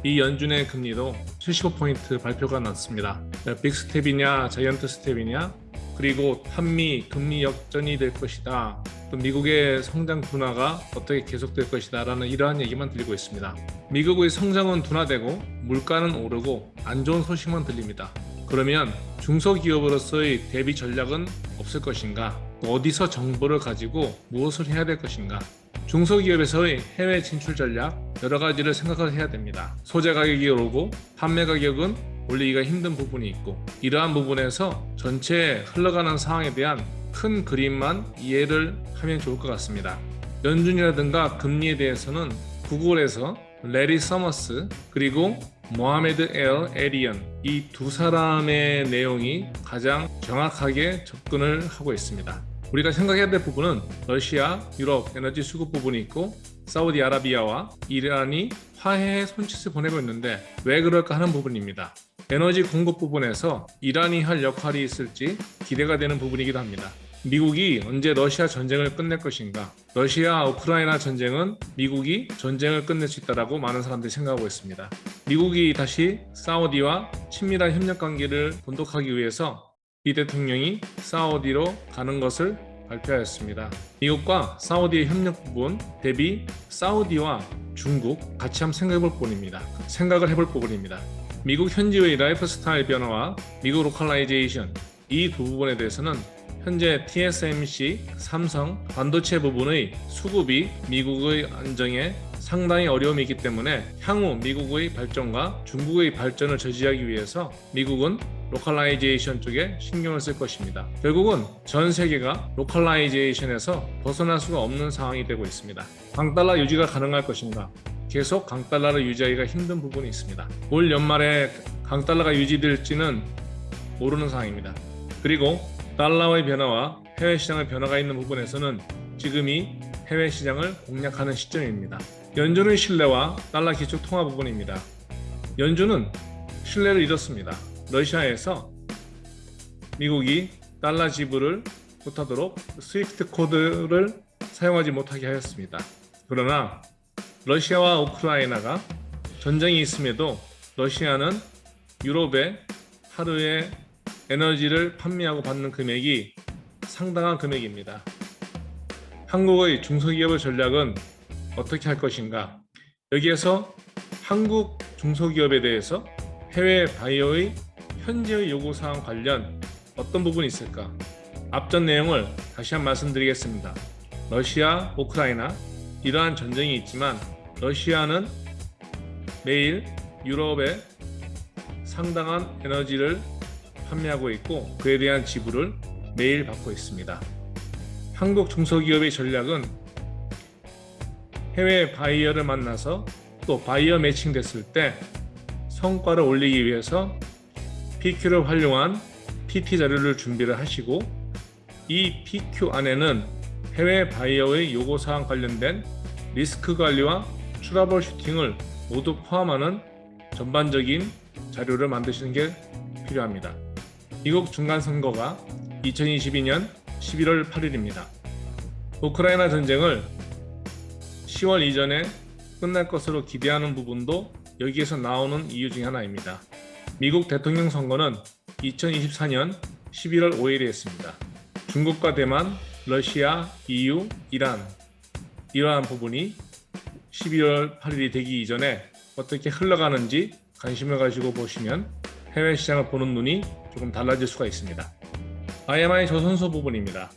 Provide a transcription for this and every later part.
이 연준의 금리도 75포인트 발표가 났습니다. 빅스텝이냐 자이언트 스텝이냐, 그리고 한미 금리 역전이 될 것이다, 또 미국의 성장 둔화가 어떻게 계속될 것이다 라는 이러한 얘기만 들리고 있습니다. 미국의 성장은 둔화되고 물가는 오르고 안 좋은 소식만 들립니다. 그러면 중소기업으로서의 대비 전략은 없을 것인가? 어디서 정보를 가지고 무엇을 해야 될 것인가? 중소기업에서의 해외 진출 전략 여러 가지를 생각을 해야 됩니다. 소재 가격이 오르고 판매 가격은 올리기가 힘든 부분이 있고, 이러한 부분에서 전체 흘러가는 상황에 대한 큰 그림만 이해를 하면 좋을 것 같습니다. 연준이라든가 금리에 대해서는 구글에서 레리 서머스 그리고 모하메드 엘 에리언, 이 두 사람의 내용이 가장 정확하게 접근을 하고 있습니다. 우리가 생각해야 될 부분은 러시아, 유럽 에너지 수급 부분이 있고, 사우디아라비아와 이란이 화해의 손짓을 보내고 있는데 왜 그럴까 하는 부분입니다. 에너지 공급 부분에서 이란이 할 역할이 있을지 기대가 되는 부분이기도 합니다. 미국이 언제 러시아 전쟁을 끝낼 것인가? 러시아 우크라이나 전쟁은 미국이 전쟁을 끝낼 수 있다고 많은 사람들이 생각하고 있습니다. 미국이 다시 사우디와 친밀한 협력 관계를 돈독하기 위해서 이 대통령이 사우디로 가는 것을 발표하였습니다. 미국과 사우디의 협력 부분 대비 사우디와 중국 같이 한번 생각을 해볼 부분입니다. 미국 현지의 라이프 스타일 변화와 미국 로컬라이제이션, 이 두 부분에 대해서는 현재 TSMC, 삼성, 반도체 부분의 수급이 미국의 안정에 상당히 어려움이 있기 때문에 향후 미국의 발전과 중국의 발전을 저지하기 위해서 미국은 로컬라이제이션 쪽에 신경을 쓸 것입니다. 결국은 전 세계가 로컬라이제이션에서 벗어날 수가 없는 상황이 되고 있습니다. 강달러 유지가 가능할 것인가? 계속 강달러를 유지하기가 힘든 부분이 있습니다. 올 연말에 강달러가 유지될지는 모르는 상황입니다. 그리고 달러의 변화와 해외 시장의 변화가 있는 부분에서는 지금이 해외 시장을 공략하는 시점입니다. 연준의 신뢰와 달러 기축 통화 부분입니다. 연준은 신뢰를 잃었습니다. 러시아에서 미국이 달러 지불을 못하도록 스위프트 코드를 사용하지 못하게 하였습니다. 그러나 러시아와 우크라이나가 전쟁이 있음에도 러시아는 유럽에 하루에 에너지를 판매하고 받는 금액이 상당한 금액입니다. 한국의 중소기업의 전략은 어떻게 할 것인가? 여기에서 한국 중소기업에 대해서 해외 바이어의 현재의 요구사항 관련 어떤 부분이 있을까? 앞전 내용을 다시 한번 말씀드리겠습니다. 러시아, 우크라이나 이러한 전쟁이 있지만 러시아는 매일 유럽에 상당한 에너지를 판매하고 있고 그에 대한 지불을 매일 받고 있습니다. 한국 중소기업의 전략은 해외 바이어를 만나서 또 바이어 매칭 됐을 때 성과를 올리기 위해서 PQ를 활용한 PT 자료를 준비를 하시고, 이 PQ 안에는 해외 바이어의 요구사항 관련된 리스크 관리와 트러블 슈팅을 모두 포함하는 전반적인 자료를 만드시는 게 필요합니다. 미국 중간선거가 2022년 11월 8일입니다. 우크라이나 전쟁을 10월 이전에 끝날 것으로 기대하는 부분도 여기에서 나오는 이유 중 하나입니다. 미국 대통령 선거는 2024년 11월 5일에 했습니다. 중국과 대만, 러시아, EU, 이란 이러한 부분이 12월 8일이 되기 이전에 어떻게 흘러가는지 관심을 가지고 보시면 해외 시장을 보는 눈이 조금 달라질 수가 있습니다. IMI 조선소 부분입니다.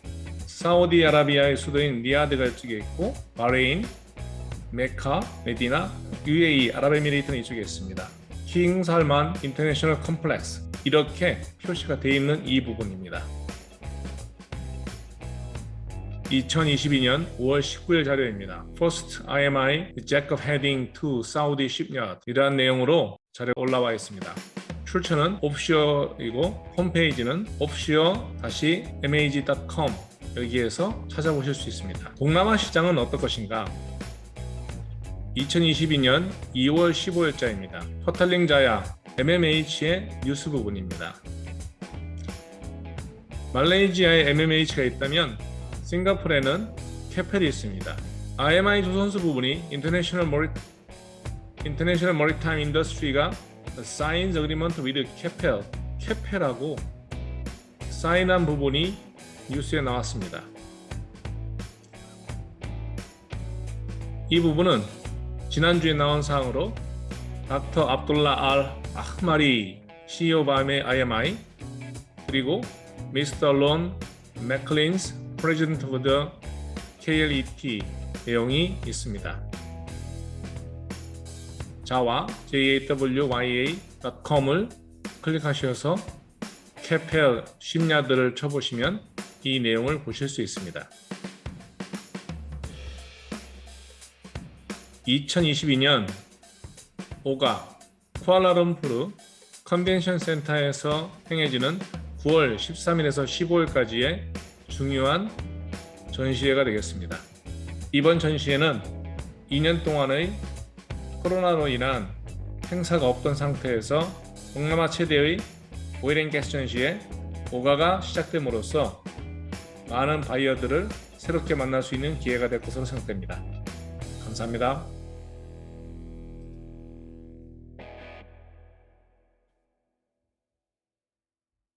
사우디아라비아의 수도인 리야드가 이쪽에 있고, 바레인, 메카, 메디나, UAE, 아랍에미레이트는 이쪽에 있습니다. 킹 살만 인터내셔널 컴플렉스, 이렇게 표시가 되어 있는 이 부분입니다. 2022년 5월 19일 자료입니다. First IMI Jack of Heading to Saudi Shipyard, 이러한 내용으로 자료가 올라와 있습니다. 출처는 옵시어이고 홈페이지는 offshore-mag.com, 여기에서 찾아보실 수 있습니다. 동남아 시장은 어떨 것인가? 2022년 2월 15일자입니다. 퍼탈링 자야 MMH의 뉴스 부분입니다. 말레이시아에 MMH가 있다면 싱가포르에는 캐펠이 있습니다. IMI 조선소 부분이 인터내셔널 International Maritime Industry가 Signs Agreement with 케펠하고 사인한 부분이 뉴스에 나왔습니다. 이 부분은 지난주에 나온 사항으로 닥터 압둘라 알 아흐마리 CEO 바함의 IMI 그리고 미스터 론 맥클린스 프레지던트 오브 더 KLET 내용이 있습니다. 자와 jawya.com을 클릭하셔서 케펠 심야들을 쳐보시면 이 내용을 보실 수 있습니다. 2022년 오가 쿠알라룸푸르 컨벤션 센터에서 행해지는 9월 13일에서 15일까지의 중요한 전시회가 되겠습니다. 이번 전시회는 2년 동안의 코로나로 인한 행사가 없던 상태에서 동남아 최대의 오일앤가스 전시회 오가가 시작됨으로써 많은 바이어들을 새롭게 만날 수 있는 기회가 될 것으로 생각됩니다. 감사합니다.